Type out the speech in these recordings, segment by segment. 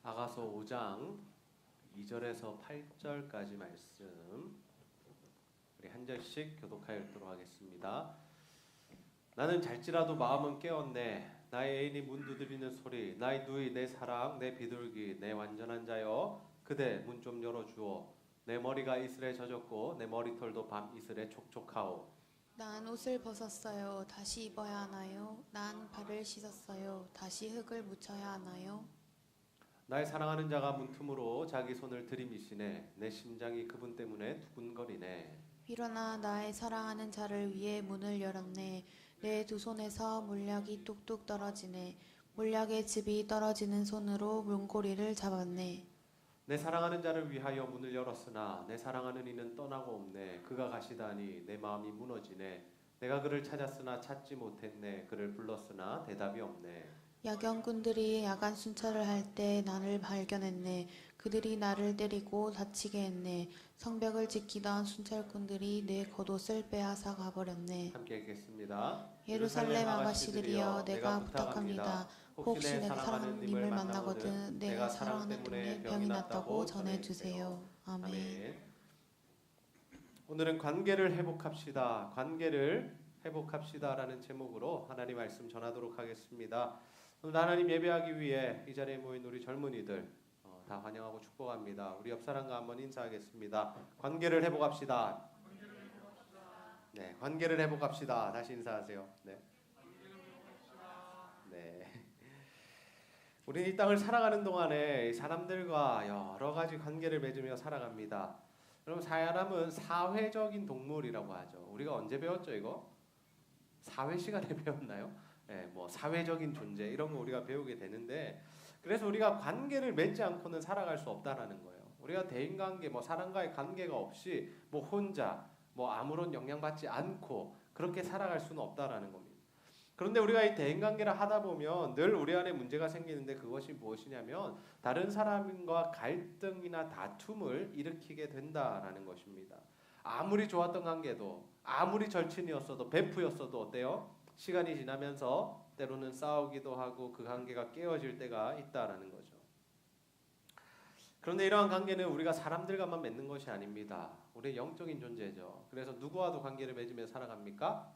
아가서 5장 2절에서 8절까지 말씀 우리 한 절씩 교독하여 읽도록 하겠습니다. 나는 잘지라도 마음은 깨었네. 나의 애인이 문 두드리는 소리, 나의 누이, 내 사랑, 내 비둘기, 내 완전한 자여, 그대 문 좀 열어주오. 내 머리가 이슬에 젖었고 내 머리털도 밤 이슬에 촉촉하오. 난 옷을 벗었어요. 다시 입어야 하나요? 난 발을 씻었어요. 다시 흙을 묻혀야 하나요? 나의 사랑하는 자가 문틈으로 자기 손을 들이미시네. 내 심장이 그분 때문에 두근거리네. 일어나 나의 사랑하는 자를 위해 문을 열었네. 내 두 손에서 몰약이 뚝뚝 떨어지네. 몰약의 즙이 떨어지는 손으로 문고리를 잡았네. 내 사랑하는 자를 위하여 문을 열었으나 내 사랑하는 이는 떠나고 없네. 그가 가시다니 내 마음이 무너지네. 내가 그를 찾았으나 찾지 못했네. 그를 불렀으나 대답이 없네. 야경꾼들이 야간 순찰을 할 때 나를 발견했네. 그들이 나를 때리고 다치게 했네. 성벽을 지키던 순찰꾼들이 내 겉옷을 빼앗아 가버렸네. 함께 읽겠습니다. 예루살렘 아가씨들이여, 내가 부탁합니다. 혹시 내가 사랑하는 님을 만나거든 내가 사랑하는 때문에 병이 났다고 전해주세요. 아멘. 오늘은 관계를 회복합시다. 관계를 회복합시다라는 제목으로 하나님 말씀 전하도록 하겠습니다. 오늘 하나님 예배하기 위해 이 자리에 모인 우리 젊은이들 다 환영하고 축복합니다. 우리 옆 사람과 한번 인사하겠습니다. 관계를 회복합시다. 네, 관계를 회복합시다. 다시 인사하세요. 네. 네. 우린 이 땅을 살아가는 동안에 사람들과 여러 가지 관계를 맺으며 살아갑니다. 여러분, 사람은 사회적인 동물이라고 하죠. 우리가 언제 배웠죠, 이거? 사회 시간에 배웠나요? 네, 뭐 사회적인 존재 이런 거 우리가 배우게 되는데, 그래서 우리가 관계를 맺지 않고는 살아갈 수 없다라는 거예요. 우리가 대인관계, 뭐 사람과의 관계가 없이 뭐 혼자, 뭐 아무런 영향받지 않고 그렇게 살아갈 수는 없다라는 겁니다. 그런데 우리가 이 대인관계를 하다 보면 늘 우리 안에 문제가 생기는데, 그것이 무엇이냐면 다른 사람과 갈등이나 다툼을 일으키게 된다라는 것입니다. 아무리 좋았던 관계도, 아무리 절친이었어도, 베프였어도 어때요? 시간이 지나면서 때로는 싸우기도 하고 그 관계가 깨어질 때가 있다라는 거죠. 그런데 이러한 관계는 우리가 사람들과만 맺는 것이 아닙니다. 우리의 영적인 존재죠. 그래서 누구와도 관계를 맺으며 살아갑니까?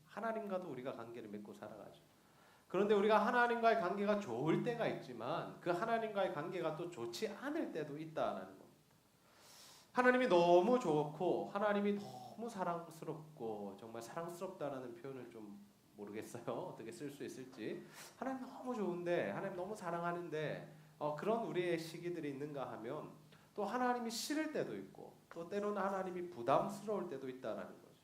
하나님과도 우리가 관계를 맺고 살아가죠. 그런데 우리가 하나님과의 관계가 좋을 때가 있지만 그 하나님과의 관계가 또 좋지 않을 때도 있다라는 겁니다. 하나님이 너무 좋고 하나님이 너무 사랑스럽고, 정말 사랑스럽다라는 표현을 좀 모르겠어요. 어떻게 쓸 수 있을지. 하나님 너무 좋은데, 하나님 너무 사랑하는데 그런 우리의 시기들이 있는가 하면 또 하나님이 싫을 때도 있고, 또 때로는 하나님이 부담스러울 때도 있다라는 거죠.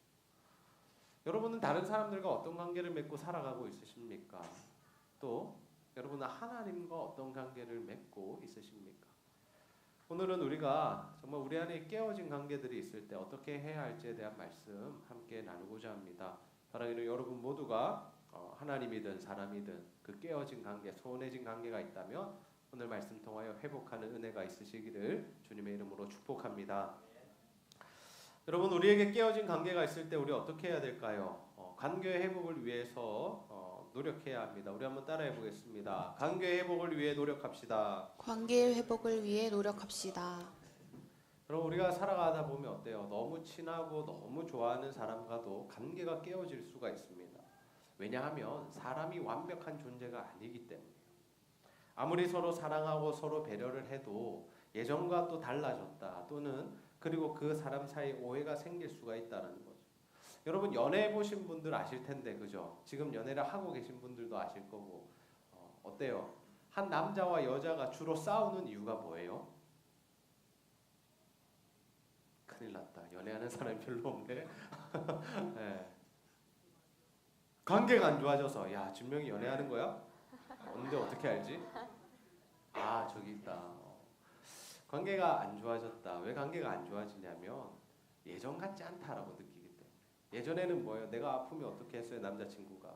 여러분은 다른 사람들과 어떤 관계를 맺고 살아가고 있으십니까? 또 여러분은 하나님과 어떤 관계를 맺고 있으십니까? 오늘은 우리가 정말 우리 안에 깨어진 관계들이 있을 때 어떻게 해야 할지에 대한 말씀 함께 나누고자 합니다. 바라기는 여러분 모두가 하나님이든 사람이든 그 깨어진 관계, 소원해진 관계가 있다면 오늘 말씀 통하여 회복하는 은혜가 있으시기를 주님의 이름으로 축복합니다. 여러분, 우리에게 깨어진 관계가 있을 때 우리 어떻게 해야 될까요? 관계 회복을 위해서 노력해야 합니다. 우리 한번 따라해 보겠습니다. 관계 회복을 위해 노력합시다. 관계 회복을 위해 노력합시다. 여러분, 우리가 살아가다 보면 어때요? 너무 친하고 너무 좋아하는 사람과도 관계가 깨어질 수가 있습니다. 왜냐하면 사람이 완벽한 존재가 아니기 때문이에요. 아무리 서로 사랑하고 서로 배려를 해도 예전과 또 달라졌다, 또는 그리고 그 사람 사이에 오해가 생길 수가 있다는 거죠. 여러분, 연애해 보신 분들 아실 텐데, 그죠? 지금 연애를 하고 계신 분들도 아실 거고, 어때요? 한 남자와 여자가 주로 싸우는 이유가 뭐예요? 큰일 났다. 연애하는 사람이 별로 없네. 네. 관계가 안 좋아져서. 야, 준명이 연애하는 거야? 언제 어떻게 알지? 아, 저기 있다. 관계가 안 좋아졌다. 왜 관계가 안 좋아지냐면 예전 같지 않다라고 느끼기 때문에. 예전에는 뭐예요? 내가 아프면 어떻게 했어요? 남자친구가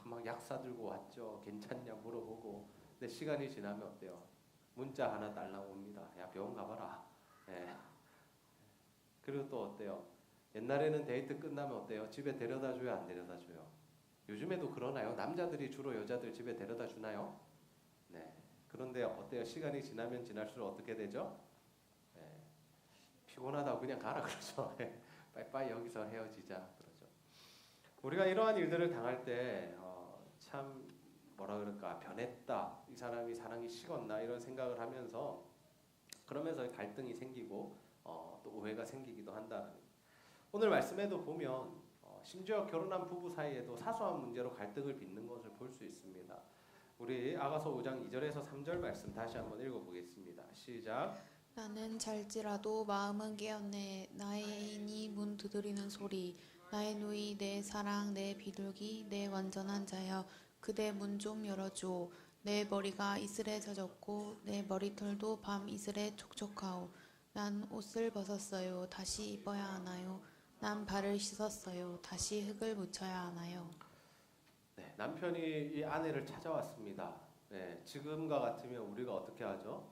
막 약 사들고 왔죠. 괜찮냐 물어보고. 근데 시간이 지나면 어때요? 문자 하나 달라고 옵니다. 야, 병원 가봐라. 예. 그리고 또 어때요? 옛날에는 데이트 끝나면 어때요? 집에 데려다 줘요? 안 데려다 줘요? 요즘에도 그러나요? 남자들이 주로 여자들 집에 데려다 주나요? 네. 그런데 어때요? 시간이 지나면 지날수록 어떻게 되죠? 예, 피곤하다고 그냥 가라 그러죠. 빠이빠이 여기서 헤어지자 그러죠. 우리가 이러한 일들을 당할 때 참 뭐라 그럴까 변했다. 이 사람이 사랑이 식었나 이런 생각을 하면서 그러면서 갈등이 생기고 또 오해가 생기기도 한다는 거예요. 오늘 말씀에도 보면 심지어 결혼한 부부 사이에도 사소한 문제로 갈등을 빚는 것을 볼 수 있습니다. 우리 아가서 5장 2절에서 3절 말씀 다시 한번 읽어보겠습니다. 시작. 나는 잘지라도 마음은 깨었네. 나의 애인이 문 두드리는 소리. 나의 누이 내 사랑 내 비둘기 내 완전한 자여 그대 문 좀 열어줘. 내 머리가 이슬에 젖었고 내 머리털도 밤 이슬에 촉촉하오. 난 옷을 벗었어요. 다시 입어야 하나요? 난 발을 씻었어요. 다시 흙을 묻혀야 하나요? 네, 남편이 이 아내를 찾아왔습니다. 네, 지금과 같으면 우리가 어떻게 하죠?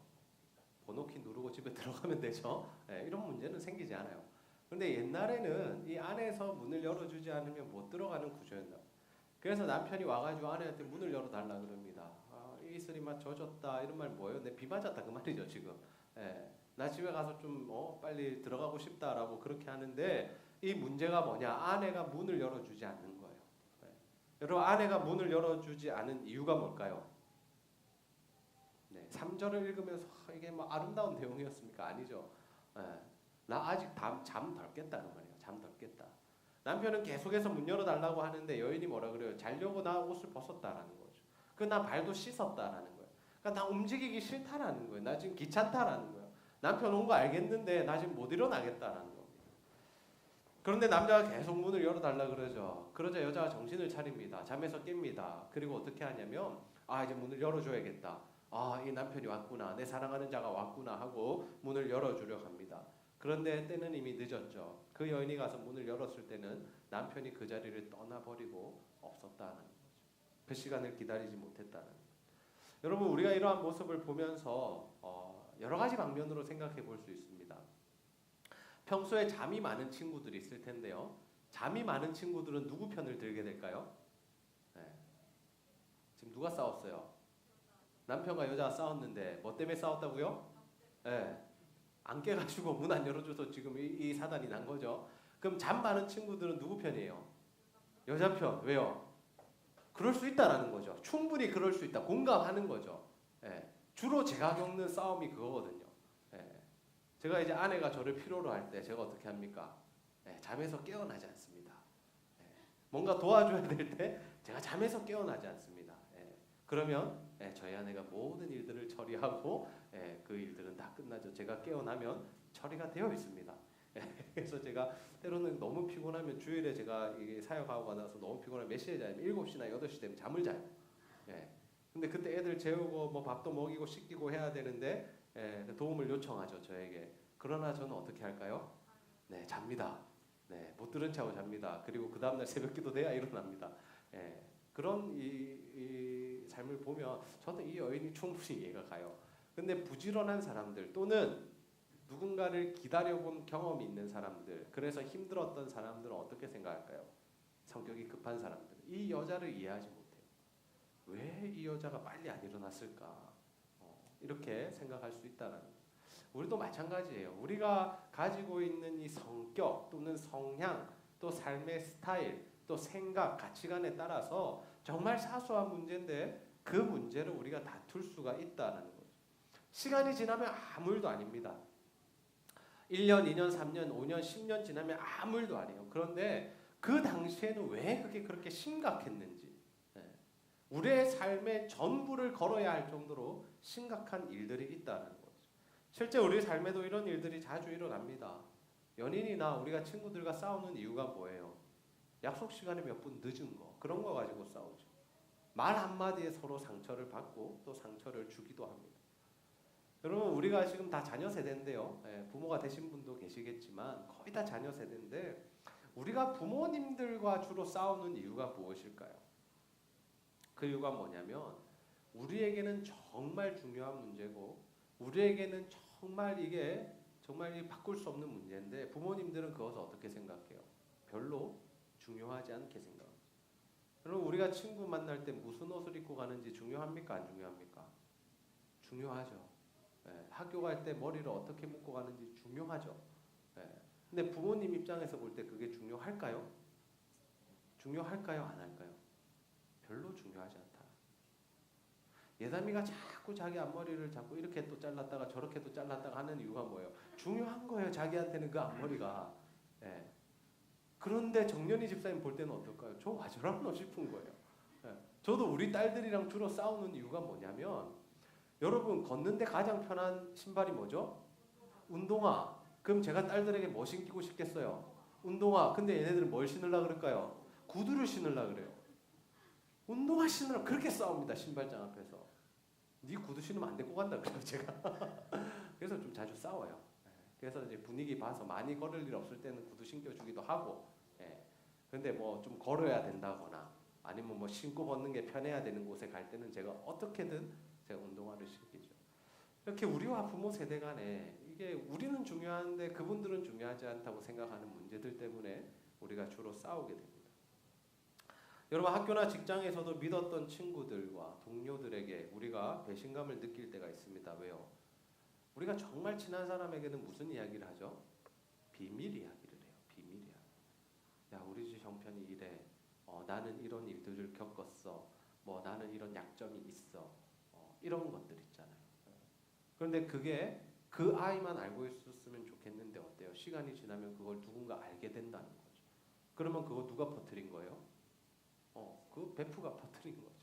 번호키 누르고 집에 들어가면 되죠. 네, 이런 문제는 생기지 않아요. 그런데 옛날에는 이 안에서 문을 열어주지 않으면 못 들어가는 구조였나. 그래서 남편이 와가지고 아내한테 문을 열어달라 그럽니다. 이 이슬이 막 젖었다 이런 말 뭐예요? 내 비 맞았다 그 말이죠 지금. 예, 나 집에 가서 좀 빨리 들어가고 싶다라고 그렇게 하는데 이 문제가 뭐냐? 아내가 문을 열어주지 않는 거예요. 예. 여러분 아내가 문을 열어주지 않은 이유가 뭘까요? 네, 3절을 읽으면서 이게 뭐 아름다운 내용이었습니까? 아니죠. 예, 나 아직 잠 덜 깼다 그 말이에요. 잠 덜 깼다. 남편은 계속해서 문 열어달라고 하는데 여인이 뭐라 그래요? 자려고 나 옷을 벗었다라는 거죠. 나 발도 씻었다라는 거예요. 그러니까 나 움직이기 싫다라는 거예요. 나 지금 귀찮다라는 거예요. 남편 온 거 알겠는데 나 지금 못 일어나겠다라는 겁니다. 그런데 남자가 계속 문을 열어달라 그러죠. 그러자 여자가 정신을 차립니다. 잠에서 깹니다. 그리고 어떻게 하냐면 이제 문을 열어줘야겠다. 이 남편이 왔구나. 내 사랑하는 자가 왔구나 하고 문을 열어주려 합니다. 그런데 때는 이미 늦었죠. 그 여인이 가서 문을 열었을 때는 남편이 그 자리를 떠나버리고 없었다는 거죠. 그 시간을 기다리지 못했다는 거죠. 여러분 우리가 이러한 모습을 보면서 여러 가지 방면으로 생각해 볼 수 있습니다. 평소에 잠이 많은 친구들이 있을 텐데요. 잠이 많은 친구들은 누구 편을 들게 될까요? 네. 지금 누가 싸웠어요? 남편과 여자가 싸웠는데 뭐 때문에 싸웠다고요? 네. 안 깨가지고 문 안 열어줘서 지금 이 사단이 난 거죠. 그럼 잠 많은 친구들은 누구 편이에요? 여자 편. 왜요? 그럴 수 있다라는 거죠. 충분히 그럴 수 있다. 공감하는 거죠. 예. 주로 제가 겪는 싸움이 그거거든요. 예. 제가 이제 아내가 저를 필요로 할 때 제가 어떻게 합니까? 예. 잠에서 깨어나지 않습니다. 예. 뭔가 도와줘야 될 때 제가 잠에서 깨어나지 않습니다. 예. 그러면 저희 아내가 모든 일들을 처리하고 그 일들은 다 끝나죠. 제가 깨어나면 처리가 되어 있습니다. 그래서 제가 때로는 너무 피곤하면 주일에 제가 이게 사역하고 나서 너무 피곤하면 몇 시에 자냐면 7시나 8시 되면 잠을 자요. 근데 그때 애들 재우고 뭐 밥도 먹이고 씻기고 해야 되는데 도움을 요청하죠 저에게. 그러나 저는 어떻게 할까요? 네, 잡니다. 네, 못 들은 척하고 잡니다. 그리고 그 다음날 새벽기도 돼야 일어납니다. 그런 이 삶을 보면 저는 이 여인이 충분히 이해가 가요. 근데 부지런한 사람들 또는 누군가를 기다려본 경험이 있는 사람들, 그래서 힘들었던 사람들은 어떻게 생각할까요? 성격이 급한 사람들. 이 여자를 이해하지 못해요. 왜 이 여자가 빨리 안 일어났을까? 이렇게 생각할 수 있다는 거예요. 우리도 마찬가지예요. 우리가 가지고 있는 이 성격 또는 성향, 또 삶의 스타일, 또 생각, 가치관에 따라서 정말 사소한 문제인데 그 문제를 우리가 다툴 수가 있다는 거죠. 시간이 지나면 아무 일도 아닙니다. 1년, 2년, 3년, 5년, 10년 지나면 아무 일도 아니에요. 그런데 그 당시에는 왜 그게 그렇게 심각했는지, 우리의 삶의 전부를 걸어야 할 정도로 심각한 일들이 있다는 거죠. 실제 우리 삶에도 이런 일들이 자주 일어납니다. 연인이나 우리가 친구들과 싸우는 이유가 뭐예요? 약속 시간에 몇 분 늦은 거, 그런 거 가지고 싸우죠. 말 한마디에 서로 상처를 받고 또 상처를 주기도 합니다. 여러분 우리가 지금 다 자녀 세대인데요. 부모가 되신 분도 계시겠지만 거의 다 자녀 세대인데 우리가 부모님들과 주로 싸우는 이유가 무엇일까요? 그 이유가 뭐냐면 우리에게는 정말 중요한 문제고 우리에게는 정말 이게 정말 바꿀 수 없는 문제인데 부모님들은 그것을 어떻게 생각해요? 별로 중요하지 않게 생각합니다. 여러분 우리가 친구 만날 때 무슨 옷을 입고 가는지 중요합니까? 안 중요합니까? 중요하죠. 학교 갈 때 머리를 어떻게 묶고 가는지 중요하죠. 근데 부모님 입장에서 볼 때 그게 중요할까요? 중요할까요? 안 할까요? 별로 중요하지 않다. 예담이가 자꾸 자기 앞머리를 자꾸 이렇게 또 잘랐다가 저렇게 또 잘랐다가 하는 이유가 뭐예요? 중요한 거예요. 자기한테는 그 앞머리가. 그런데 정연이 집사님 볼 때는 어떨까요? 저 와저라노 싶은 거예요. 저도 우리 딸들이랑 주로 싸우는 이유가 뭐냐면 여러분 걷는데 가장 편한 신발이 뭐죠? 운동화. 그럼 제가 딸들에게 뭐 신기고 싶겠어요? 운동화. 근데 얘네들은 뭘 신으려고 그럴까요? 구두를 신으려고 그래요. 운동화 신으라고 그렇게 싸웁니다. 신발장 앞에서. 네 구두 신으면 안 데리고 간다 그래요 제가. 그래서 좀 자주 싸워요. 그래서 이제 분위기 봐서 많이 걸을 일 없을 때는 구두 신겨주기도 하고. 근데 뭐 좀 걸어야 된다거나 아니면 뭐 신고 벗는 게 편해야 되는 곳에 갈 때는 제가 어떻게든 제가 운동화를 신기죠. 이렇게 우리와 부모 세대 간에 이게 우리는 중요한데 그분들은 중요하지 않다고 생각하는 문제들 때문에 우리가 주로 싸우게 됩니다. 여러분 학교나 직장에서도 믿었던 친구들과 동료들에게 우리가 배신감을 느낄 때가 있습니다. 왜요? 우리가 정말 친한 사람에게는 무슨 이야기를 하죠? 비밀 이야기를 해요. 비밀 이야기. 야 우리 집 형편이 이래. 나는 이런 일들을 겪었어. 뭐 나는 이런 약점이 있어. 이런 것들 있잖아요. 그런데 그게 그 아이만 알고 있었으면 좋겠는데 어때요? 시간이 지나면 그걸 누군가 알게 된다는 거죠. 그러면 그거 누가 퍼뜨린 거예요? 그 베프가 퍼뜨린 거죠.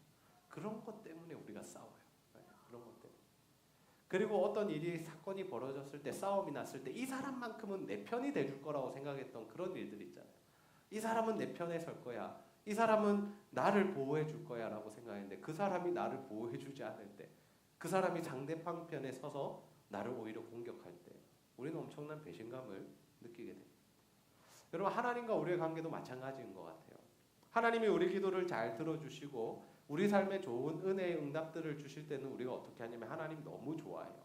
그런 것 때문에 우리가 싸워요. 그런 것 때문에. 그리고 어떤 일이 사건이 벌어졌을 때 싸움이 났을 때 이 사람만큼은 내 편이 돼줄 거라고 생각했던 그런 일들 있잖아요. 이 사람은 내 편에 설 거야. 이 사람은 나를 보호해 줄 거야 라고 생각했는데 그 사람이 나를 보호해 주지 않을 때 그 사람이 상대방 편에 서서 나를 오히려 공격할 때 우리는 엄청난 배신감을 느끼게 됩니다. 여러분 하나님과 우리의 관계도 마찬가지인 것 같아요. 하나님이 우리 기도를 잘 들어주시고 우리 삶에 좋은 은혜의 응답들을 주실 때는 우리가 어떻게 하냐면 하나님 너무 좋아해요.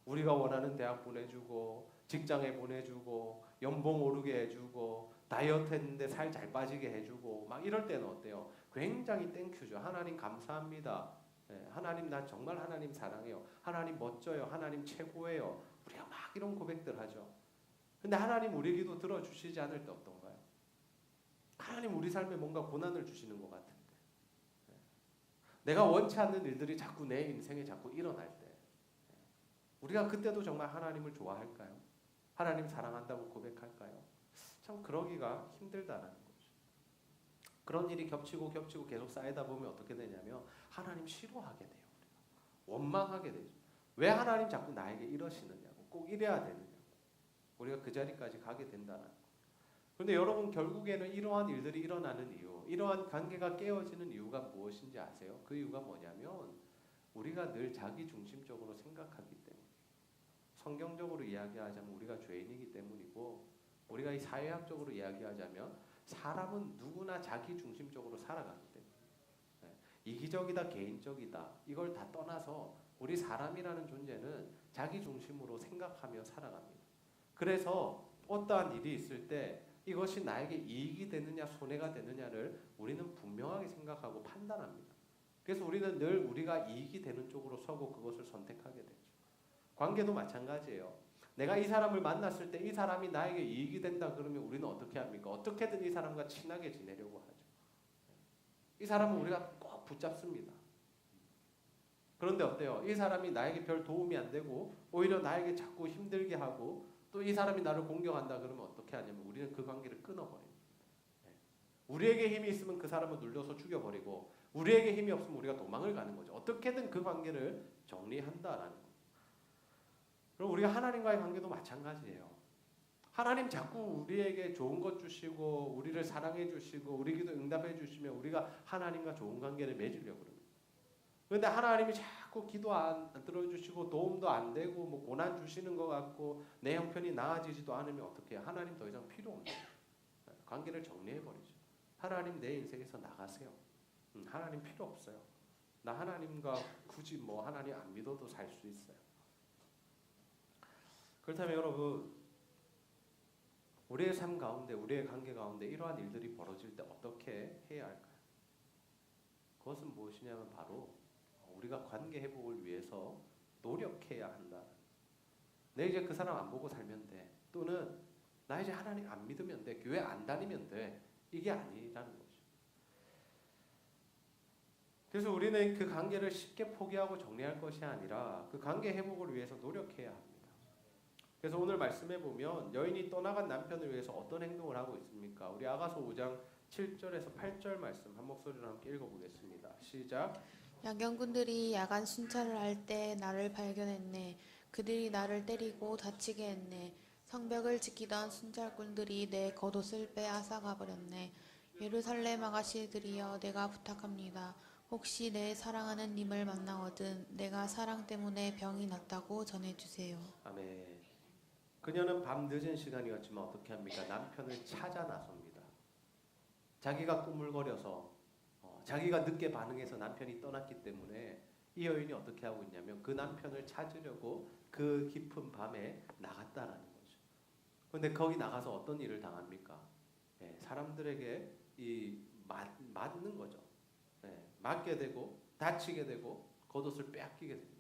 우리가 원하는 대학 보내주고 직장에 보내주고 연봉 오르게 해주고 다이어트 했는데 살 잘 빠지게 해주고 막 이럴 때는 어때요? 굉장히 땡큐죠. 하나님 감사합니다. 하나님 나 정말 하나님 사랑해요. 하나님 멋져요. 하나님 최고예요. 우리가 막 이런 고백들 하죠. 근데 하나님 우리 기도 들어주시지 않을 때 어떤가요? 하나님 우리 삶에 뭔가 고난을 주시는 것 같은데 내가 원치 않는 일들이 자꾸 내 인생에 자꾸 일어날 때 우리가 그때도 정말 하나님을 좋아할까요? 하나님 사랑한다고 고백할까요? 참 그러기가 힘들다라는 거죠. 그런 일이 겹치고 계속 쌓이다 보면 어떻게 되냐면 하나님 싫어하게 돼요. 우리가. 원망하게 되죠. 왜 하나님 자꾸 나에게 이러시느냐고 꼭 이래야 되느냐고 우리가 그 자리까지 가게 된다는 거예요. 그런데 여러분 결국에는 이러한 일들이 일어나는 이유 이러한 관계가 깨어지는 이유가 무엇인지 아세요? 그 이유가 뭐냐면 우리가 늘 자기중심적으로 생각하기 때문에 성경적으로 이야기하자면 우리가 죄인이기 때문이고 우리가 이 사회학적으로 이야기하자면 사람은 누구나 자기중심적으로 살아가기 때문에 이기적이다 개인적이다 이걸 다 떠나서 우리 사람이라는 존재는 자기중심으로 생각하며 살아갑니다. 그래서 어떠한 일이 있을 때 이것이 나에게 이익이 되느냐 손해가 되느냐를 우리는 분명하게 생각하고 판단합니다. 그래서 우리는 늘 우리가 이익이 되는 쪽으로 서고 그것을 선택하게 되죠. 관계도 마찬가지예요. 내가 이 사람을 만났을 때 이 사람이 나에게 이익이 된다 그러면 우리는 어떻게 합니까? 어떻게든 이 사람과 친하게 지내려고 하죠. 이 사람은 우리가 꼭 붙잡습니다. 그런데 어때요? 이 사람이 나에게 별 도움이 안 되고 오히려 나에게 자꾸 힘들게 하고 또 이 사람이 나를 공격한다 그러면 어떻게 하냐면 우리는 그 관계를 끊어버립니다. 우리에게 힘이 있으면 그 사람을 눌러서 죽여버리고 우리에게 힘이 없으면 우리가 도망을 가는 거죠. 어떻게든 그 관계를 정리한다라는 거예요. 그럼 우리가 하나님과의 관계도 마찬가지예요. 하나님 자꾸 우리에게 좋은 것 주시고 우리를 사랑해 주시고 우리 기도 응답해 주시면 우리가 하나님과 좋은 관계를 맺으려고 그럽니다. 그런데 하나님이 자꾸 기도 안 들어주시고 도움도 안 되고 뭐 고난 주시는 것 같고 내 형편이 나아지지도 않으면 어떻게 해요? 하나님 더 이상 필요 없는 관계를 정리해버리죠. 하나님 내 인생에서 나가세요. 하나님 필요 없어요. 나 하나님과 굳이 뭐 하나님 안 믿어도 살 수 있어요. 그렇다면 여러분 우리의 삶 가운데 우리의 관계 가운데 이러한 일들이 벌어질 때 어떻게 해야 할까요? 그것은 무엇이냐면 바로 우리가 관계 회복을 위해서 노력해야 한다. 내 이제 그 사람 안 보고 살면 돼. 또는 나 이제 하나님 안 믿으면 돼. 교회 안 다니면 돼. 이게 아니라는 거죠. 그래서 우리는 그 관계를 쉽게 포기하고 정리할 것이 아니라 그 관계 회복을 위해서 노력해야 합니다. 그래서 오늘 말씀해 보면 여인이 떠나간 남편을 위해서 어떤 행동을 하고 있습니까? 우리 아가서 5장 7절에서 8절 말씀 한 목소리로 함께 읽어보겠습니다. 시작. 야경꾼들이 야간 순찰을 할 때 나를 발견했네. 그들이 나를 때리고 다치게 했네. 성벽을 지키던 순찰꾼들이 내 겉옷을 빼앗아 가버렸네. 예루살렘 아가씨들이여, 내가 부탁합니다. 혹시 내 사랑하는 님을 만나거든 내가 사랑 때문에 병이 났다고 전해주세요. 아멘. 그녀는 밤 늦은 시간이었지만 어떻게 합니까? 남편을 찾아 나섭니다. 자기가 꾸물거려서 자기가 늦게 반응해서 남편이 떠났기 때문에 이 여인이 어떻게 하고 있냐면 그 남편을 찾으려고 그 깊은 밤에 나갔다라는 거죠. 그런데 거기 나가서 어떤 일을 당합니까? 사람들에게 맞는 거죠. 맞게 되고 다치게 되고 겉옷을 빼앗기게 됩니다.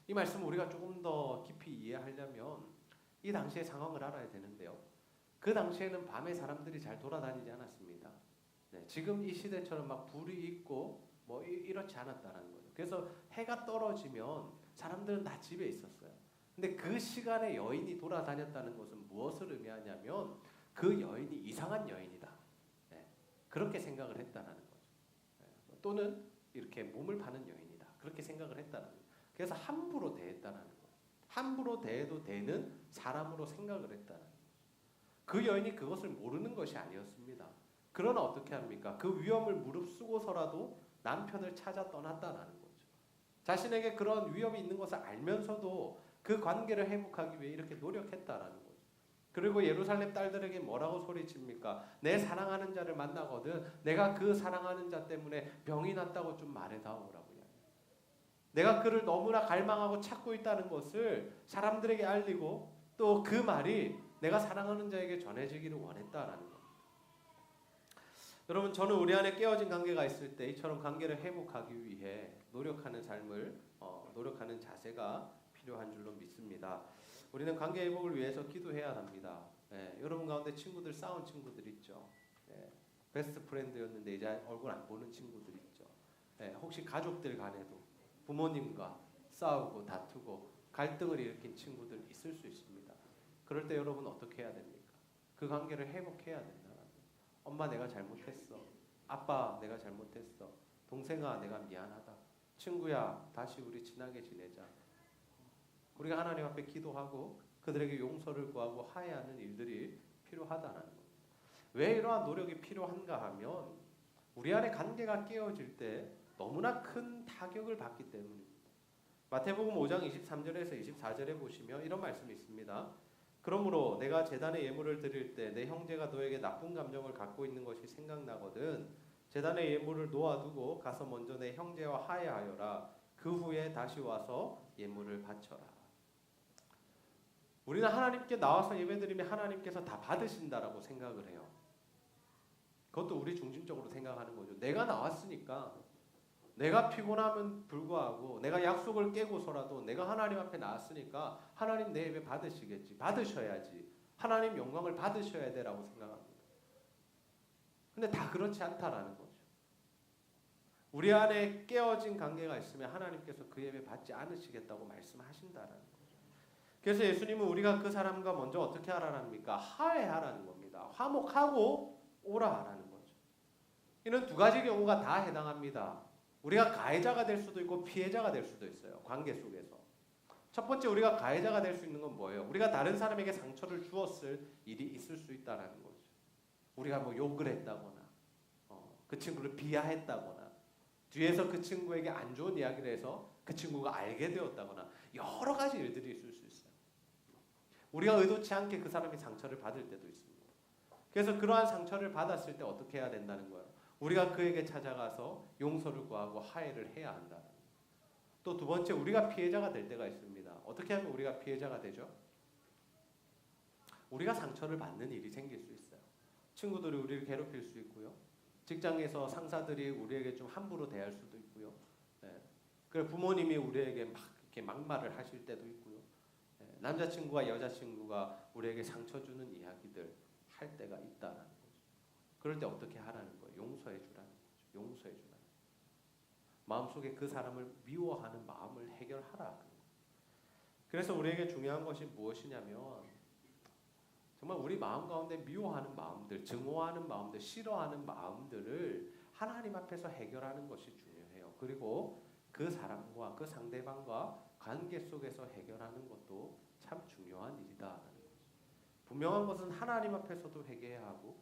이 말씀을 우리가 조금 더 깊이 이해하려면 이 당시의 상황을 알아야 되는데요. 그 당시에는 밤에 사람들이 잘 돌아다니지 않았습니다. 지금 이 시대처럼 막 불이 있고 뭐 이렇지 않았다는 거죠. 그래서 해가 떨어지면 사람들은 다 집에 있었어요. 근데 그 시간에 여인이 돌아다녔다는 것은 무엇을 의미하냐면 그 여인이 이상한 여인이다. 그렇게 생각을 했다는 거죠. 또는 이렇게 몸을 파는 여인이다. 그렇게 생각을 했다는 거죠. 그래서 함부로 대했다는 거예요. 함부로 대해도 되는 사람으로 생각을 했다는 거죠. 그 여인이 그것을 모르는 것이 아니었습니다. 그러나 어떻게 합니까? 그 위험을 무릅쓰고서라도 남편을 찾아 떠났다는 거죠. 자신에게 그런 위험이 있는 것을 알면서도 그 관계를 회복하기 위해 이렇게 노력했다는 거죠. 그리고 예루살렘 딸들에게 뭐라고 소리칩니까? 내 사랑하는 자를 만나거든 내가 그 사랑하는 자 때문에 병이 났다고 좀 말해다오라고요. 내가 그를 너무나 갈망하고 찾고 있다는 것을 사람들에게 알리고 또 그 말이 내가 사랑하는 자에게 전해지기를 원했다라는 것. 여러분, 저는 우리 안에 깨어진 관계가 있을 때 이처럼 관계를 회복하기 위해 노력하는 삶을 노력하는 자세가 필요한 줄로 믿습니다. 우리는 관계 회복을 위해서 기도해야 합니다. 여러분 가운데 친구들 싸운 친구들 있죠. 베스트 프렌드였는데 이제 얼굴 안 보는 친구들 있죠. 혹시 가족들 간에도 부모님과 싸우고 다투고 갈등을 일으킨 친구들 있을 수 있습니다. 그럴 때 여러분 어떻게 해야 됩니까? 그 관계를 회복해야 된다. 엄마 내가 잘못했어. 아빠 내가 잘못했어. 동생아 내가 미안하다. 친구야 다시 우리 친하게 지내자. 우리가 하나님 앞에 기도하고 그들에게 용서를 구하고 화해하는 일들이 필요하다는 것. 왜 이러한 노력이 필요한가 하면 우리 안에 관계가 깨어질 때 너무나 큰 타격을 받기 때문입니다. 마태복음 5장 23절에서 24절에 보시면 이런 말씀이 있습니다. 그러므로 내가 제단에 예물을 드릴 때 내 형제가 너에게 나쁜 감정을 갖고 있는 것이 생각나거든 제단에 예물을 놓아두고 가서 먼저 내 형제와 화해하여라. 그 후에 다시 와서 예물을 바쳐라. 우리는 하나님께 나와서 예배드리면 하나님께서 다 받으신다라고 생각을 해요. 그것도 우리 중심적으로 생각하는 거죠. 내가 나왔으니까 내가 피곤하면 불구하고 내가 약속을 깨고서라도 내가 하나님 앞에 나왔으니까 하나님 내 예배 받으시겠지. 받으셔야지. 하나님 영광을 받으셔야 되라고 생각합니다. 근데 다 그렇지 않다라는 거죠. 우리 안에 깨어진 관계가 있으면 하나님께서 그 예배 받지 않으시겠다고 말씀하신다라는 거죠. 그래서 예수님은 우리가 그 사람과 먼저 어떻게 하라랍니까? 화해하라는 겁니다. 화목하고 오라 하라는 거죠. 이는 두 가지 경우가 다 해당합니다. 우리가 가해자가 될 수도 있고 피해자가 될 수도 있어요. 관계 속에서. 첫 번째 우리가 가해자가 될 수 있는 건 뭐예요? 우리가 다른 사람에게 상처를 주었을 일이 있을 수 있다는 거죠. 우리가 뭐 욕을 했다거나 그 친구를 비하했다거나 뒤에서 그 친구에게 안 좋은 이야기를 해서 그 친구가 알게 되었다거나 여러 가지 일들이 있을 수 있어요. 우리가 의도치 않게 그 사람이 상처를 받을 때도 있습니다. 그래서 그러한 상처를 받았을 때 어떻게 해야 된다는 거예요? 우리가 그에게 찾아가서 용서를 구하고 화해를 해야 한다. 또 두 번째 우리가 피해자가 될 때가 있습니다. 어떻게 하면 우리가 피해자가 되죠? 우리가 상처를 받는 일이 생길 수 있어요. 친구들이 우리를 괴롭힐 수 있고요. 직장에서 상사들이 우리에게 좀 함부로 대할 수도 있고요. 그래 부모님이 우리에게 막 이렇게 막말을 하실 때도 있고요. 남자친구와 여자친구가 우리에게 상처 주는 이야기들 할 때가 있다는 거죠. 그럴 때 어떻게 하라는 거예요? 용서해 주라는 거죠. 용서해 주라는 거죠. 마음속에 그 사람을 미워하는 마음을 해결하라는 거예요. 그래서 우리에게 중요한 것이 무엇이냐면 정말 우리 마음 가운데 미워하는 마음들, 증오하는 마음들, 싫어하는 마음들을 하나님 앞에서 해결하는 것이 중요해요. 그리고 그 사람과 그 상대방과 관계 속에서 해결하는 것도 참 중요한 일이다라는 거죠. 분명한 것은 하나님 앞에서도 회개해야 하고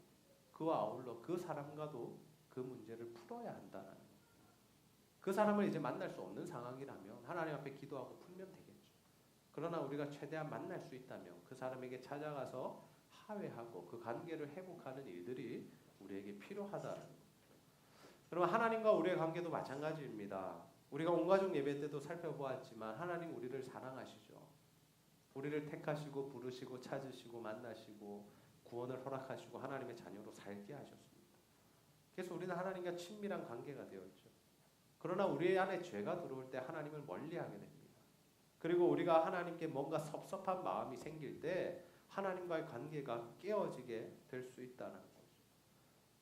그와 아울러 그 사람과도 그 문제를 풀어야 한다는 거예요. 그 사람을 이제 만날 수 없는 상황이라면 하나님 앞에 기도하고 풀면 되겠죠. 그러나 우리가 최대한 만날 수 있다면 그 사람에게 찾아가서 화해하고 그 관계를 회복하는 일들이 우리에게 필요하다는 거예요. 그러면 하나님과 우리의 관계도 마찬가지입니다. 우리가 온가족 예배 때도 살펴보았지만 하나님 우리를 사랑하시죠. 우리를 택하시고 부르시고 찾으시고 만나시고 구원을 허락하시고 하나님의 자녀로 살게 하셨습니다. 그래서 우리는 하나님과 친밀한 관계가 되었죠. 그러나 우리 안에 죄가 들어올 때 하나님을 멀리하게 됩니다. 그리고 우리가 하나님께 뭔가 섭섭한 마음이 생길 때 하나님과의 관계가 깨어지게 될 수 있다는 거죠.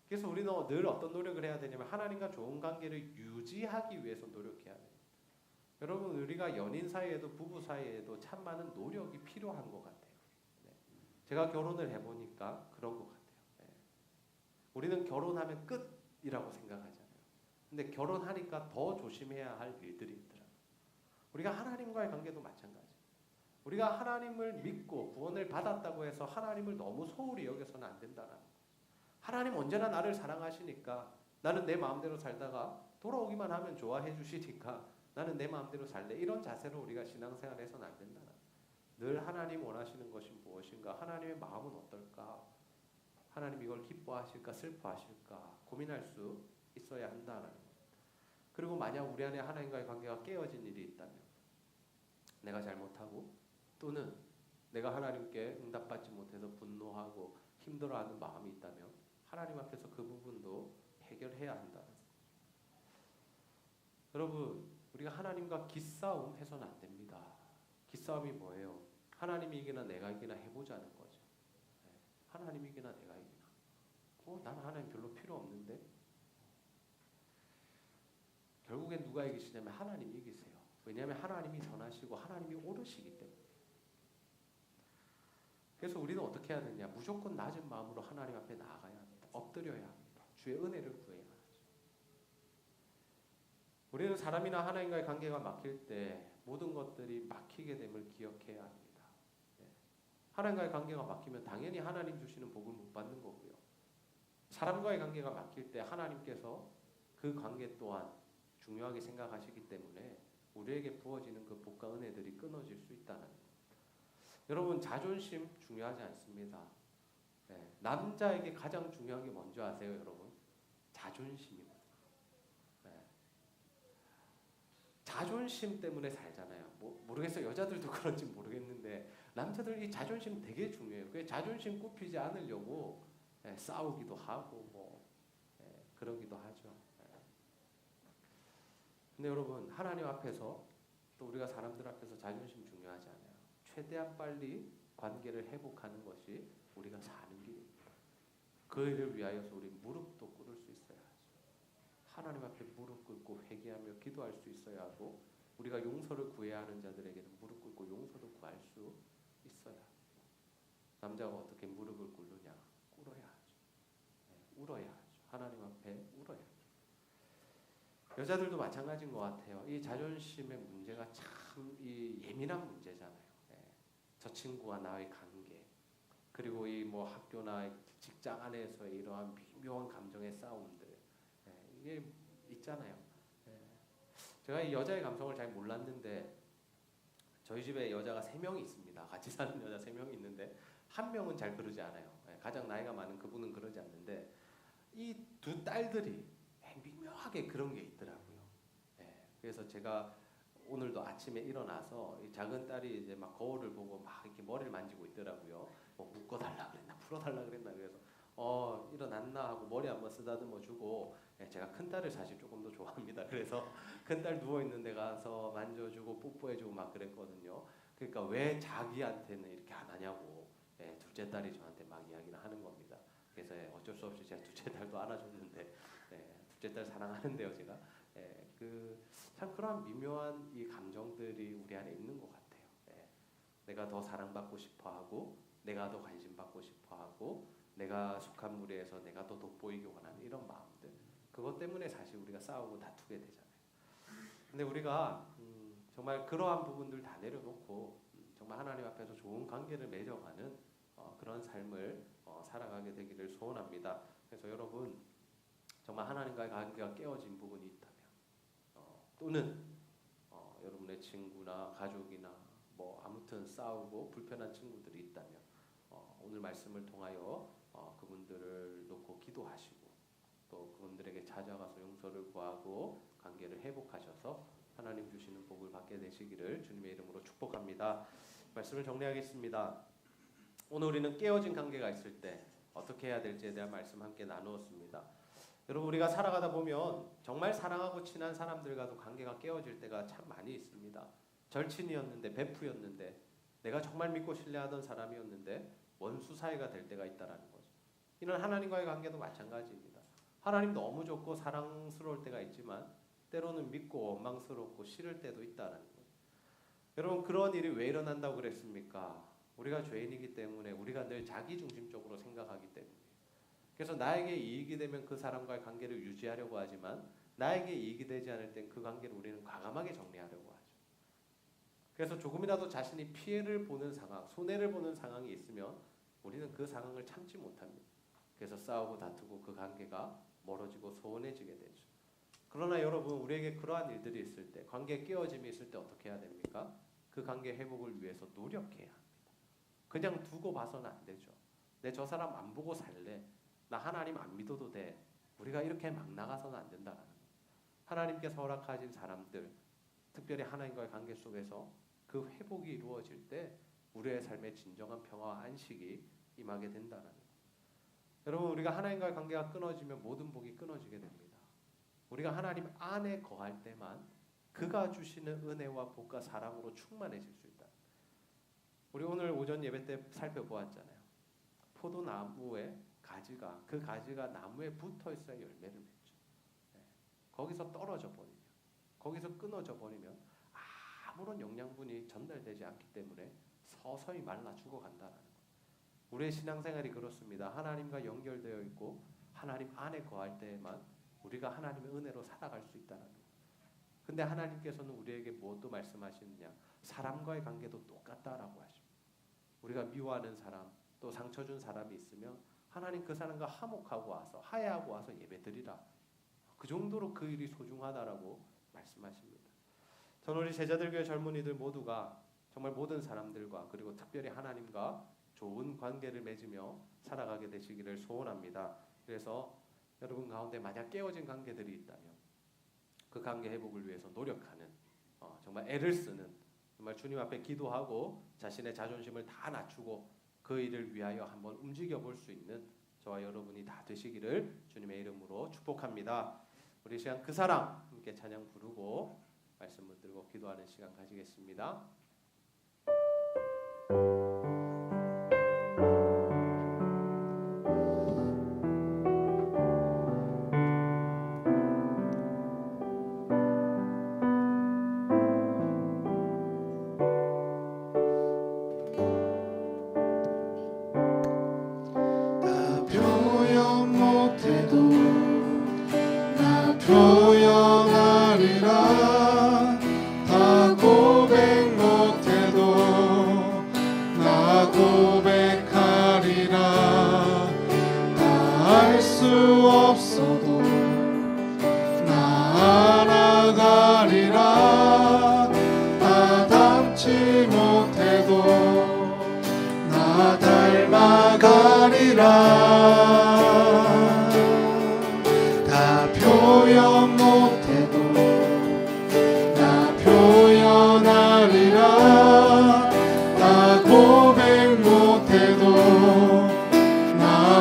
그래서 우리는 늘 어떤 노력을 해야 되냐면 하나님과 좋은 관계를 유지하기 위해서 노력해야 돼요. 여러분 우리가 연인 사이에도 부부 사이에도 참 많은 노력이 필요한 것 같아요. 네. 제가 결혼을 해보니까 그런 것 같아요. 네. 우리는 결혼하면 끝이라고 생각하잖아요. 근데 결혼하니까 더 조심해야 할 일들이 있더라고요. 우리가 하나님과의 관계도 마찬가지. 우리가 하나님을 믿고 구원을 받았다고 해서 하나님을 너무 소홀히 여겨서는 안 된다는 거예요. 하나님 언제나 나를 사랑하시니까 나는 내 마음대로 살다가 돌아오기만 하면 좋아해 주시니까 나는 내 마음대로 살래. 이런 자세로 우리가 신앙생활을 해서는 안 된다는 거예요. 늘 하나님 원하시는 것이 무엇인가? 하나님의 마음은 어떨까? 하나님 이걸 기뻐하실까? 슬퍼하실까? 고민할 수 있어야 한다는 거예요. 그리고 만약 우리 안에 하나님과의 관계가 깨어진 일이 있다면 내가 잘못하고 또는 내가 하나님께 응답받지 못해서 분노하고 힘들어하는 마음이 있다면 하나님 앞에서 그 부분도 해결해야 한다는 거죠. 여러분 우리가 하나님과 기싸움 해서는 안 됩니다. 기싸움이 뭐예요? 하나님이 이기나 내가 이기나 해보자는 거죠. 하나님이 이기나 내가 이기나. 나는 하나님 별로 필요 없는데. 결국엔 누가 이기시냐면 하나님이 이기세요. 왜냐하면 하나님이 선하시고 하나님이 옳으시기 때문에. 그래서 우리는 어떻게 해야 되냐? 무조건 낮은 마음으로 하나님 앞에 나아가야 합니다. 엎드려야 합니다. 주의 은혜를 구해야 하죠. 우리는 사람이나 하나님과의 관계가 막힐 때 모든 것들이 막히게 됨을 기억해야 합니다. 하나님과의 관계가 막히면 당연히 하나님 주시는 복을 못 받는 거고요. 사람과의 관계가 막힐 때 하나님께서 그 관계 또한 중요하게 생각하시기 때문에 우리에게 부어지는 그 복과 은혜들이 끊어질 수 있다는 거예요. 여러분 자존심 중요하지 않습니다. 남자에게 가장 중요한 게 뭔지 아세요, 여러분? 자존심입니다. 자존심 때문에 살잖아요. 모르겠어요. 여자들도 그런지 모르겠는데 남자들 이 자존심 되게 중요해요. 그 자존심 굽히지 않으려고 싸우기도 하고 그러기도 하죠. 근데 여러분 하나님 앞에서 또 우리가 사람들 앞에서 자존심 중요하지 않아요. 최대한 빨리 관계를 회복하는 것이 우리가 사는 길입니다. 그 일을 위하여서 우리 무릎도 꿇을 수 있어야 하죠. 하나님 앞에 무릎 꿇고 회개하며 기도할 수 있어야 하고 우리가 용서를 구해야 하는 자들에게는 무릎 꿇고 용서도 구할 수 있어야 합니다. 남자가 어떻게 무릎을 꿇느냐? 꿇어야 하죠. 울어야 하죠. 하나님 앞에 울어야 하죠. 여자들도 마찬가지인 것 같아요. 이 자존심의 문제가 참 이 예민한 문제잖아요. 저 친구와 나의 관계, 그리고 이 뭐 학교나 직장 안에서의 이러한 미묘한 감정의 싸움들, 이게 있잖아요. 제가 이 여자의 감성을 잘 몰랐는데 저희 집에 여자가 3명이 있습니다. 같이 사는 여자 3명이 있는데 한 명은 잘 그러지 않아요. 가장 나이가 많은 그분은 그러지 않는데 이 두 딸들이 미묘하게 그런 게 있더라고요. 그래서 제가 오늘도 아침에 일어나서 이 작은 딸이 이제 막 거울을 보고 막 이렇게 머리를 만지고 있더라고요. 뭐 묶어달라 그랬나 풀어달라 그랬나 그래서 일어났나 하고 머리 한번 쓰다듬어 주고, 제가 큰 딸을 사실 조금 더 좋아합니다. 그래서 큰 딸 누워 있는 데 가서 만져주고 뽀뽀해주고 막 그랬거든요. 그러니까 왜 자기한테는 이렇게 안 하냐고 둘째 딸이 저한테 막 이야기를 하는 겁니다. 그래서 어쩔 수 없이 제가 둘째 딸도 안아줬는데, 둘째 딸 사랑하는데요, 제가. 참 그런 미묘한 이 감정들이 우리 안에 있는 것 같아요. 내가 더 사랑받고 싶어하고, 내가 더 관심받고 싶어하고, 내가 속한 무리에서 내가 더 돋보이기 원하는 이런 마음들, 그것 때문에 사실 우리가 싸우고 다투게 되잖아요. 근데 우리가 정말 그러한 부분들 다 내려놓고 정말 하나님 앞에서 좋은 관계를 맺어가는 그런 삶을 살아가게 되기를 소원합니다. 그래서 여러분, 정말 하나님과의 관계가 깨어진 부분이 있다면, 또는 여러분의 친구나 가족이나 뭐 아무튼 싸우고 불편한 친구들이 있다면, 오늘 말씀을 통하여 그분들을 놓고 기도하시고, 또 그분들에게 찾아가서 용서를 구하고 관계를 회복하셔서 하나님 주시는 복을 받게 되시기를 주님의 이름으로 축복합니다. 말씀을 정리하겠습니다. 오늘 우리는 깨어진 관계가 있을 때 어떻게 해야 될지에 대한 말씀 함께 나누었습니다. 여러분, 우리가 살아가다 보면 정말 사랑하고 친한 사람들과도 관계가 깨어질 때가 참 많이 있습니다. 절친이었는데, 베프였는데, 내가 정말 믿고 신뢰하던 사람이었는데 원수 사이가 될 때가 있다라는 거죠. 이는 하나님과의 관계도 마찬가지입니다. 하나님 너무 좋고 사랑스러울 때가 있지만 때로는 믿고 원망스럽고 싫을 때도 있다라는 거죠. 여러분, 그런 일이 왜 일어난다고 그랬습니까? 우리가 죄인이기 때문에, 우리가 늘 자기중심적으로 생각하기 때문에. 그래서 나에게 이익이 되면 그 사람과의 관계를 유지하려고 하지만, 나에게 이익이 되지 않을 땐 그 관계를 우리는 과감하게 정리하려고 하죠. 그래서 조금이라도 자신이 피해를 보는 상황, 손해를 보는 상황이 있으면 우리는 그 상황을 참지 못합니다. 그래서 싸우고 다투고 그 관계가 멀어지고 소원해지게 되죠. 그러나 여러분, 우리에게 그러한 일들이 있을 때, 관계 깨어짐이 있을 때 어떻게 해야 됩니까? 그 관계 회복을 위해서 노력해야 합니다. 그냥 두고 봐서는 안 되죠. 내 저 사람 안 보고 살래, 나 하나님 안 믿어도 돼, 우리가 이렇게 막 나가서는 안 된다라는 거예요. 하나님께서 허락하신 사람들, 특별히 하나님과의 관계 속에서 그 회복이 이루어질 때 우리의 삶에 진정한 평화와 안식이 임하게 된다는 거예요. 여러분, 우리가 하나님과의 관계가 끊어지면 모든 복이 끊어지게 됩니다. 우리가 하나님 안에 거할 때만 그가 주시는 은혜와 복과 사랑으로 충만해질 수 있다. 우리 오늘 오전 예배 때 살펴보았잖아요. 포도나무의 가지가, 그 가지가 나무에 붙어 있어야 열매를 맺죠. 거기서 떨어져 버리면, 거기서 끊어져 버리면 아무런 영양분이 전달되지 않기 때문에 서서히 말라 죽어간다는 거예요. 우리의 신앙생활이 그렇습니다. 하나님과 연결되어 있고 하나님 안에 거할 때에만 우리가 하나님의 은혜로 살아갈 수 있다는 거예요. 근데 하나님께서는 우리에게 무엇도 말씀하시느냐? 사람과의 관계도 똑같다라고 하십니다. 우리가 미워하는 사람, 또 상처 준 사람이 있으면 하나님 그 사람과 화목하고 와서, 화해하고 와서 예배드리라. 그 정도로 그 일이 소중하다라고 말씀하십니다. 저는 우리 제자들교회 젊은이들 모두가 정말 모든 사람들과, 그리고 특별히 하나님과 좋은 관계를 맺으며 살아가게 되시기를 소원합니다. 그래서 여러분 가운데 만약 깨어진 관계들이 있다면 그 관계 회복을 위해서 노력하는, 정말 애를 쓰는, 정말 주님 앞에 기도하고 자신의 자존심을 다 낮추고 그 일을 위하여 한번 움직여 볼 수 있는 저와 여러분이 다 되시기를 주님의 이름으로 축복합니다. 우리 시간 그 사랑 함께 찬양 부르고 말씀 붙들고 기도하는 시간 가지겠습니다.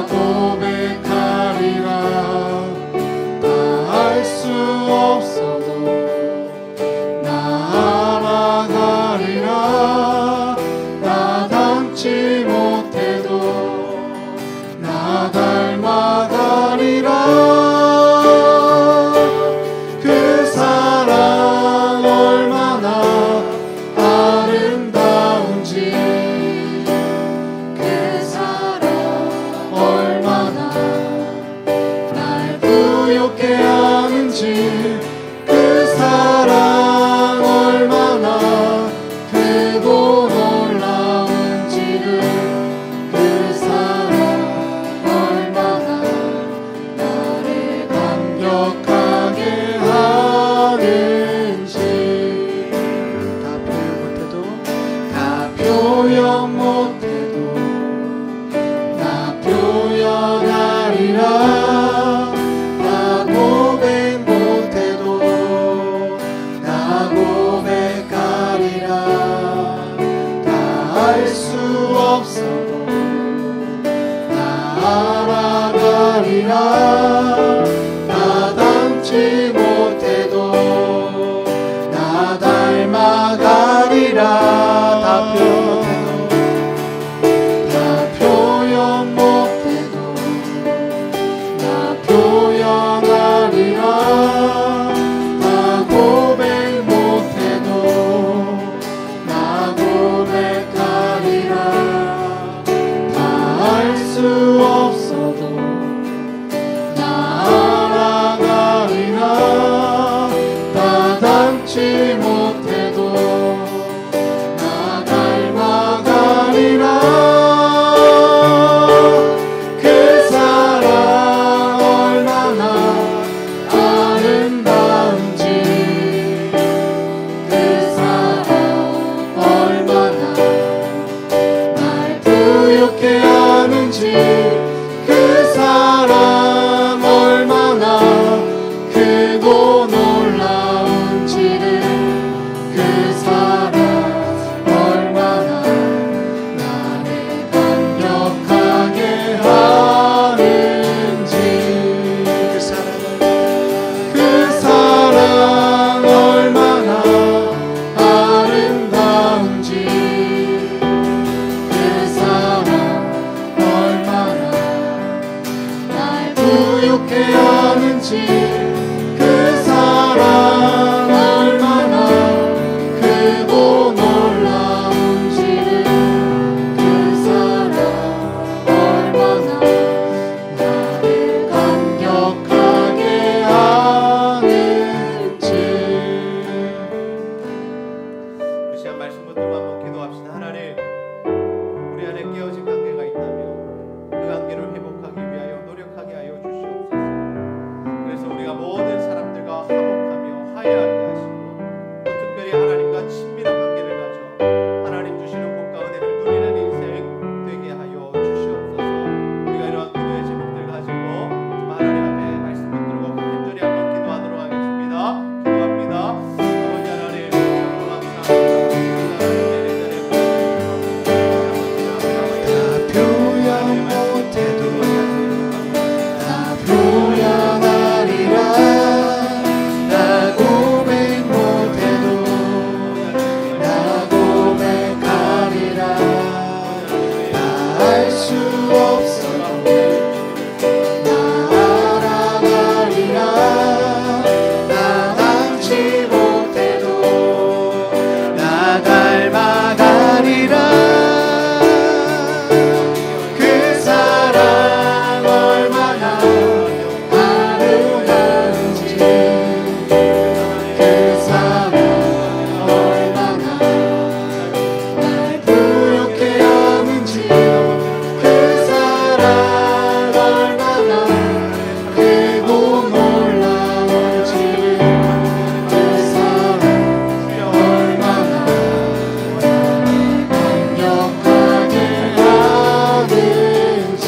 고백 나 닮지 못해도 나 닮아가리라. 다 표현 못해도 나 표현하리라. 나 고백 못해도 나 고백하리라. 다 알 수 없어도 나 알아가리라. 나 닮지 못해도 나 닮아가리라. 그 사랑 얼마나 아름다운지, 그 사랑 얼마나 날 부욕해 하는지, 그 사랑 얼마나 크고 놀라운지를, 그 사랑 얼마나 나를 감격하게 하는지, 그 사랑 얼마나 아름다운지, 그 사랑 얼마나 날 부욕해 하는지, 그 사랑 얼마나 크고 놀라운지를, 그 사랑 얼마나 나를 감격하게 하는지. 우리 시간 말씀 붙들고 한번 기도합시다. 하나님, 우리 안에 깨어진 관계가 있다면 그 관계를 회복하기 위하여 노력하게 하여 주시옵소서. 그래서 우리가 모든 사람들과 화목하며 화해하게 하시고, 또 특별히 하나님과 친밀한 관계를 가져 하나님 주시는 복과 은혜를 누리는 인생 되게 하여 주시옵소서. 우리가 이러한 기도의 제목들 가지고 좀 하나님 앞에 말씀 붙들고 간절히 한번 기도하도록 하겠습니다. 기도합니다. 아버지 하나님, 너무 감사합니다. 다 표현 못해도 다 표현하리라. 나 고백 못해도 나 고백하리라. 나 알 수 없어도 나 알아가리라. 나 닮지 못해도 나 닮아가리라. 그 사랑 얼마나 아름다운지, 그 사랑 얼마나 날 부욕해 하는지, 그 사랑 얼마나 크고 놀라운지, 그 사랑 얼마나 완벽하게 하는지,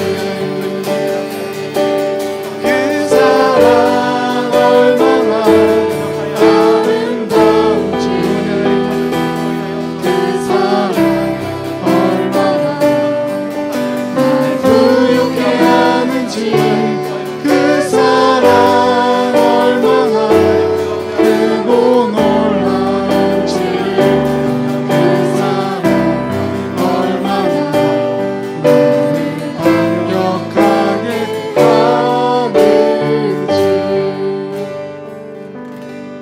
그 사랑 얼마나 아름다운지, 그 사랑 얼마나 날 부욕해 하는지, 그 사랑 얼마나 크고 놀라운지, 그 사랑 얼마나 나를 감격하게 하는지.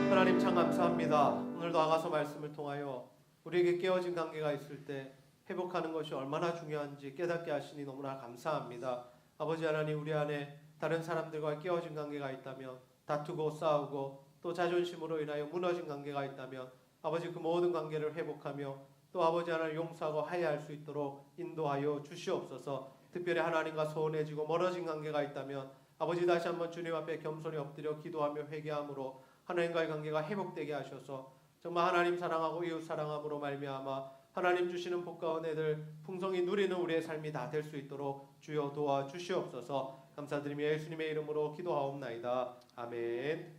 하나님 참 감사합니다. 오늘도 아가서 말씀을 통하여 우리에게 깨어진 관계가 있을 때 회복하는 것이 얼마나 중요한지 깨닫게 하시니 너무나 감사합니다. 아버지 하나님, 우리 안에 다른 사람들과 깨어진 관계가 있다면, 다투고 싸우고 또 자존심으로 인하여 무너진 관계가 있다면 아버지 그 모든 관계를 회복하며 또 아버지 하나님 용서하고 화해할 수 있도록 인도하여 주시옵소서. 특별히 하나님과 소원해지고 멀어진 관계가 있다면 아버지 다시 한번 주님 앞에 겸손히 엎드려 기도하며 회개함으로 하나님과의 관계가 회복되게 하셔서 정말 하나님 사랑하고 이웃 사랑함으로 말미암아 하나님 주시는 복과 은혜들 풍성히 누리는 우리의 삶이 다 될 수 있도록 주여 도와주시옵소서. 감사드리며 예수님의 이름으로 기도하옵나이다. 아멘.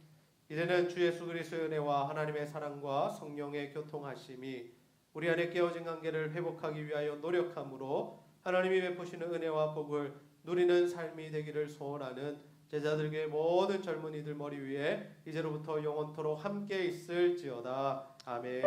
이제는 주 예수 그리스도의 은혜와 하나님의 사랑과 성령의 교통하심이 우리 안에 깨어진 관계를 회복하기 위하여 노력함으로 하나님이 베푸시는 은혜와 복을 누리는 삶이 되기를 소원하는 제자들에게 모든 젊은이들 머리 위에 이제로부터 영원토록 함께 있을지어다. 아멘.